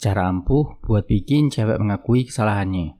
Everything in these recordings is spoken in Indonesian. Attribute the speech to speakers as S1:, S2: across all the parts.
S1: secara ampuh buat bikin cewek mengakui kesalahannya.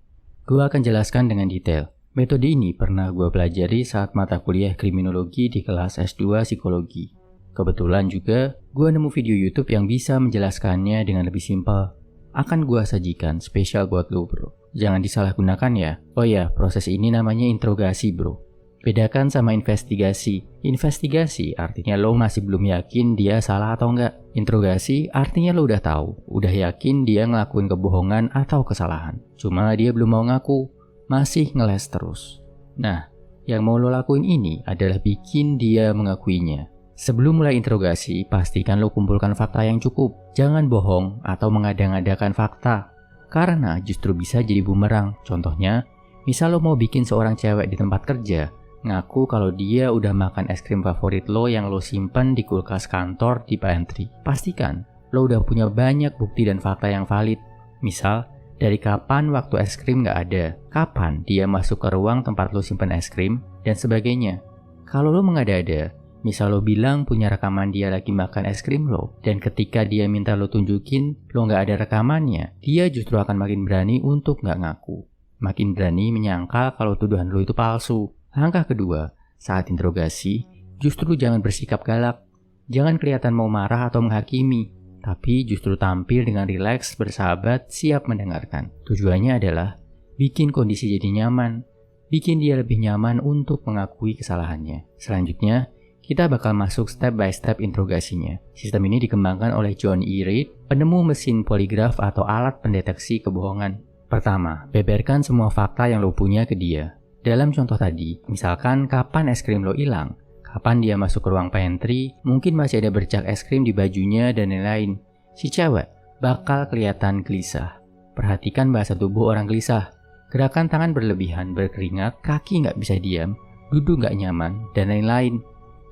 S1: Gue akan jelaskan dengan detail. Metode ini pernah gue pelajari saat mata kuliah kriminologi di kelas S2 psikologi. Kebetulan juga gue nemu video YouTube yang bisa menjelaskannya dengan lebih simpel. Akan gue sajikan spesial buat lo bro. Jangan disalahgunakan ya. Oh ya, proses ini namanya interogasi bro. Bedakan sama investigasi. Investigasi artinya lo masih belum yakin dia salah atau enggak. Interogasi artinya lo udah tahu, udah yakin dia ngelakuin kebohongan atau kesalahan. Cuma dia belum mau ngaku, masih ngeles terus. Nah, yang mau lo lakuin ini adalah bikin dia mengakuinya. Sebelum mulai interogasi, pastikan lo kumpulkan fakta yang cukup. Jangan bohong atau mengada-ngadakan fakta. Karena justru bisa jadi bumerang. Contohnya, misal lo mau bikin seorang cewek di tempat kerja ngaku kalau dia udah makan es krim favorit lo yang lo simpen di kulkas kantor di pantry. Pastikan lo udah punya banyak bukti dan fakta yang valid. Misal, dari kapan waktu es krim gak ada, kapan dia masuk ke ruang tempat lo simpen es krim, dan sebagainya. Kalau lo mengada-ada, misal lo bilang punya rekaman dia lagi makan es krim lo, dan ketika dia minta lo tunjukin lo gak ada rekamannya, dia justru akan makin berani untuk gak ngaku. Makin berani menyangkal kalau tuduhan lo itu palsu. Langkah kedua, saat interogasi, justru jangan bersikap galak. Jangan kelihatan mau marah atau menghakimi, tapi justru tampil dengan rileks, bersahabat, siap mendengarkan. Tujuannya adalah bikin kondisi jadi nyaman, bikin dia lebih nyaman untuk mengakui kesalahannya. Selanjutnya, kita bakal masuk step by step interogasinya. Sistem ini dikembangkan oleh John E. Reid, penemu mesin poligraf atau alat pendeteksi kebohongan. Pertama, beberkan semua fakta yang lo punya ke dia. Dalam contoh tadi, misalkan kapan es krim lo hilang, kapan dia masuk ke ruang pantry, mungkin masih ada bercak es krim di bajunya dan lain-lain. Si cewek bakal kelihatan gelisah. Perhatikan bahasa tubuh orang gelisah. Gerakan tangan berlebihan, berkeringat, kaki nggak bisa diam, duduk nggak nyaman, dan lain-lain.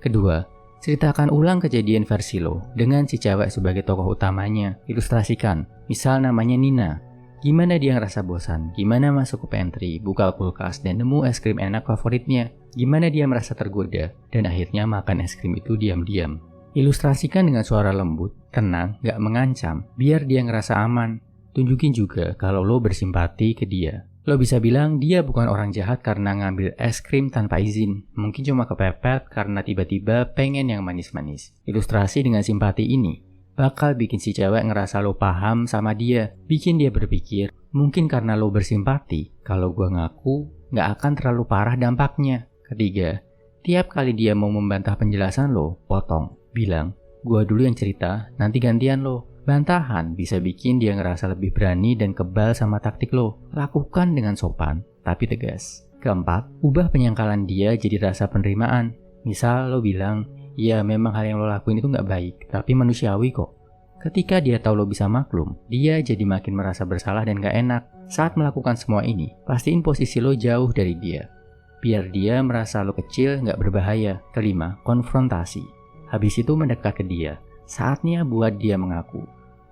S1: Kedua, ceritakan ulang kejadian versi lo dengan si cewek sebagai tokoh utamanya. Ilustrasikan, misal namanya Nina. Gimana dia ngerasa bosan, gimana masuk ke pantry, buka kulkas, dan nemu es krim enak favoritnya. Gimana dia merasa tergoda, dan akhirnya makan es krim itu diam-diam. Ilustrasikan dengan suara lembut, tenang, gak mengancam, biar dia ngerasa aman. Tunjukin juga kalau lo bersimpati ke dia. Lo bisa bilang dia bukan orang jahat karena ngambil es krim tanpa izin. Mungkin cuma kepepet karena tiba-tiba pengen yang manis-manis. Ilustrasi dengan simpati ini bakal bikin si cewek ngerasa lo paham sama dia. Bikin dia berpikir, mungkin karena lo bersimpati, kalau gue ngaku, gak akan terlalu parah dampaknya. Ketiga, tiap kali dia mau membantah penjelasan lo, potong. Bilang, gue dulu yang cerita, nanti gantian lo. Bantahan bisa bikin dia ngerasa lebih berani dan kebal sama taktik lo. Lakukan dengan sopan, tapi tegas. Keempat, ubah penyangkalan dia jadi rasa penerimaan. Misal lo bilang, ya memang hal yang lo lakuin itu gak baik, tapi manusiawi kok. Ketika dia tahu lo bisa maklum, dia jadi makin merasa bersalah dan gak enak. Saat melakukan semua ini, pastiin posisi lo jauh dari dia. Biar dia merasa lo kecil gak berbahaya. Kelima, konfrontasi. Habis itu mendekat ke dia. Saatnya buat dia mengaku.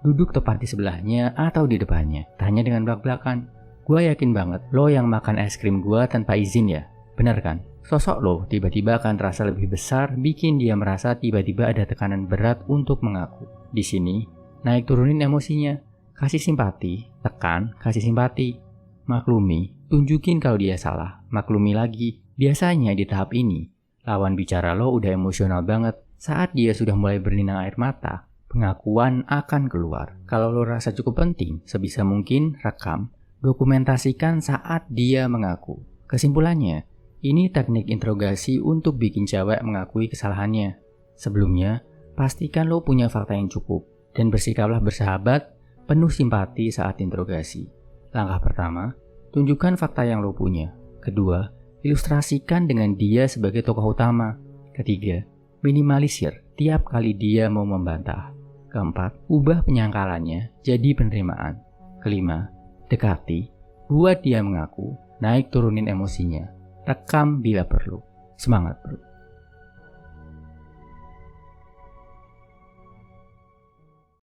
S1: Duduk tepat di sebelahnya atau di depannya. Tanya dengan belak-belakan. Gue yakin banget lo yang makan es krim gue tanpa izin ya. Bener kan? Sosok lo tiba-tiba akan terasa lebih besar, bikin dia merasa tiba-tiba ada tekanan berat untuk mengaku. Di sini, naik turunin emosinya. Kasih simpati, tekan, kasih simpati. Maklumi, tunjukin kalau dia salah. Maklumi lagi. Biasanya di tahap ini, lawan bicara lo udah emosional banget. Saat dia sudah mulai berlinang air mata, pengakuan akan keluar. Kalau lo rasa cukup penting, sebisa mungkin rekam, dokumentasikan saat dia mengaku. Kesimpulannya, ini teknik interogasi untuk bikin cewek mengakui kesalahannya. Sebelumnya, pastikan lo punya fakta yang cukup dan bersikaplah bersahabat, penuh simpati saat interogasi. Langkah pertama, tunjukkan fakta yang lo punya. Kedua, ilustrasikan dengan dia sebagai tokoh utama. Ketiga, minimalisir tiap kali dia mau membantah. Keempat, ubah penyangkalannya jadi penerimaan. Kelima, dekati, buat dia mengaku, naik turunin emosinya. Rekam bila perlu. Semangat bro.